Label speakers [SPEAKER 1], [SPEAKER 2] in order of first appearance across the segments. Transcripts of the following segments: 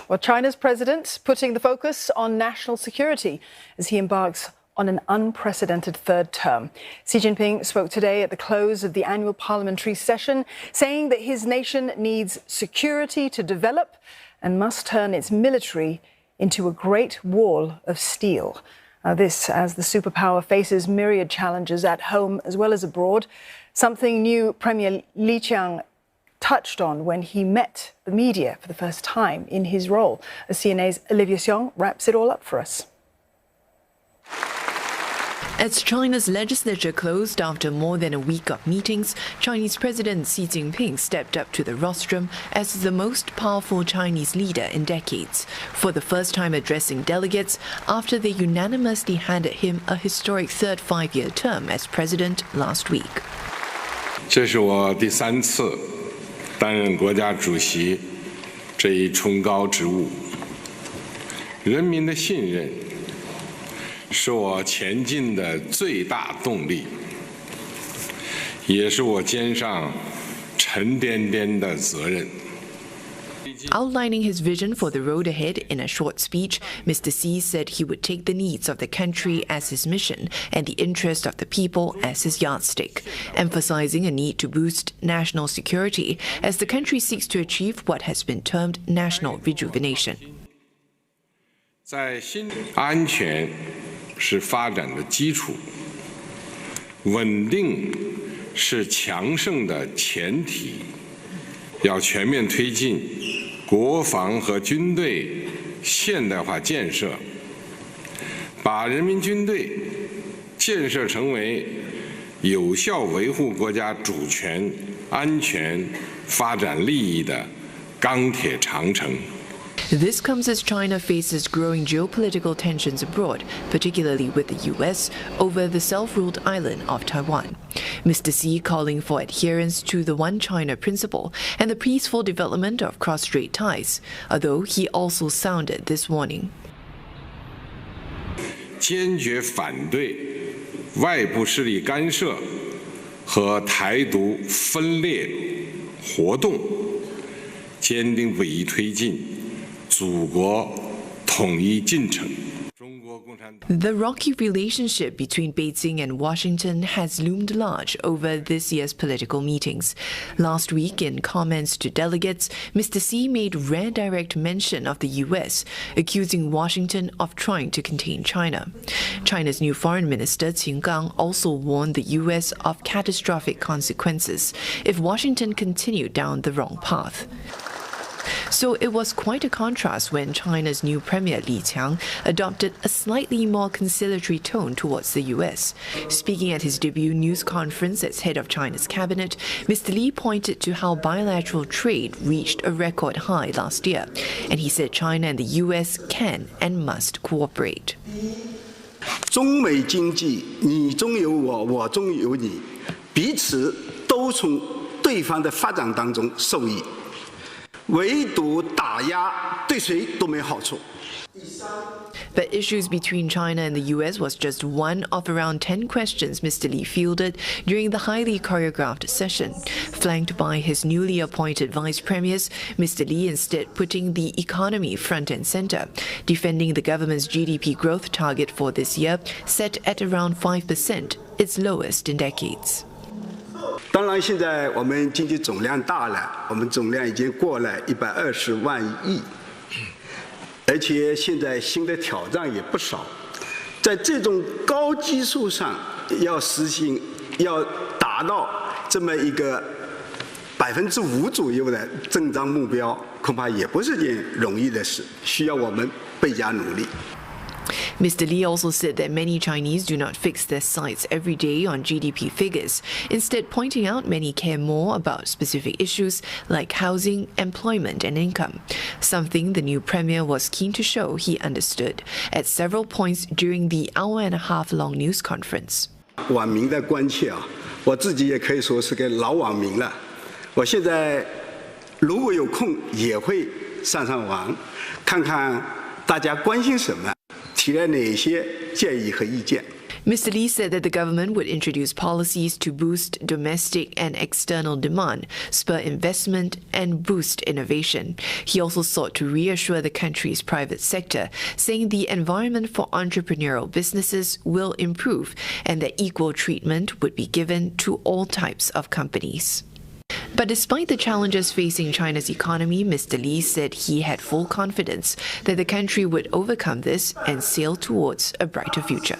[SPEAKER 1] Well, China's president putting the focus on national security as he embarks on an unprecedented third term. Xi Jinping spoke today at the close of the annual parliamentary session, saying that his nation needs security to develop and must turn its military into a great wall of steel. This as the superpower faces myriad challenges at home as well as abroad, something new Premier Li Qiang touched on when he met the media for the first time in his role. CNA's Li Qiang wraps it all up for us.
[SPEAKER 2] As China's legislature closed after more than a week of meetings, Chinese President Xi Jinping stepped up to the rostrum as the most powerful Chinese leader in decades, for the first time addressing delegates after they unanimously handed him a historic third five-year term as president last week.
[SPEAKER 3] 这是我第3次担任国家主席这一崇高职务，人民的信任是我前进的最大动力，也是我肩上沉甸甸的责任。
[SPEAKER 2] Outlining his vision for the road ahead in a short speech, Mr. Xi said he would take the needs of the country as his mission and the interest of the people as his yardstick, emphasizing a need to boost national security as the country seeks to achieve what has been termed national rejuvenation.
[SPEAKER 3] 安全是发展的基础，稳定是强盛的前提，要全面推进 国防和军队现代化建设，把人民军队建设成为有效维护国家主权、安全、发展利益的钢铁长城。
[SPEAKER 2] This comes as China faces growing geopolitical tensions abroad, particularly with the US, over the self-ruled island of Taiwan. Mr. Xi calling for adherence to the One China principle and the peaceful development of cross-Strait ties, although he also sounded this warning.
[SPEAKER 3] 坚决反对外部势力干涉和台独分裂活动，坚定不移推进 祖国统一进程。
[SPEAKER 2] The rocky relationship between Beijing and Washington has loomed large over this year's political meetings. Last week, in comments to delegates, Mr. Xi made rare direct mention of the US, accusing Washington of trying to contain China. China's new foreign minister, Li Qiang, also warned the US of catastrophic consequences if Washington continued down the wrong path. So it was quite a contrast when China's new Premier Li Qiang adopted a slightly more conciliatory tone towards the US. Speaking at his debut news conference as head of China's cabinet, Mr. Li pointed to how bilateral trade reached a record high last year, and he said China and the US can and must cooperate.
[SPEAKER 4] 中美经济你中有我，我中有你，彼此都从对方的发展当中受益。 唯独打压对谁都没好处。
[SPEAKER 2] But issues between China and the US was just one of around 10 questions Mr. Li fielded during the highly choreographed session. Flanked by his newly appointed vice premiers, Mr. Li instead putting the economy front and center, defending the government's GDP growth target for this year, set at around 5%, its lowest in decades.
[SPEAKER 4] 当然，现在我们经济总量大了，我们总量已经过了120万亿，而且现在新的挑战也不少。在这种高基数上，要实行，要达到这么一个5%左右的增长目标，恐怕也不是件容易的事，需要我们倍加努力。
[SPEAKER 2] Mr. Li also said that many Chinese do not fix their sights every day on GDP figures, instead pointing out many care more about specific issues like housing, employment and income, something the new premier was keen to show he understood at several points during the hour-and-a-half-long news conference.
[SPEAKER 4] 网民的关切啊，我自己也可以说是个老网民了。我现在如果有空也会上网，看看大家关心什么。 提了哪些建议和意见？
[SPEAKER 2] Mr. Li said that the government would introduce policies to boost domestic and external demand, spur investment, and boost innovation. He also sought to reassure the country's private sector, saying the environment for entrepreneurial businesses will improve and that equal treatment would be given to all types of companies. But despite the challenges facing China's economy, Mr. Li said he had full confidence that the country would overcome this and sail towards a brighter future.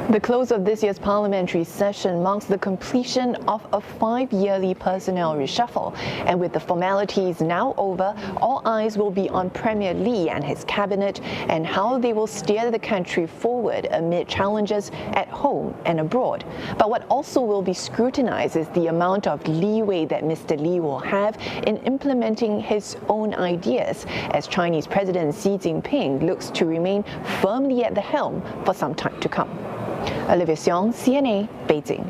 [SPEAKER 5] The close of this year's parliamentary session marks the completion of a 5-yearly personnel reshuffle. And with the formalities now over, all eyes will be on Premier Li and his cabinet and how they will steer the country forward amid challenges at home and abroad. But what also will be scrutinized is the amount of leeway that Mr. Li will have in implementing his own ideas, as Chinese President Xi Jinping looks to remain firmly at the helm for some time to come. Li Qiang, CNA, Beijing.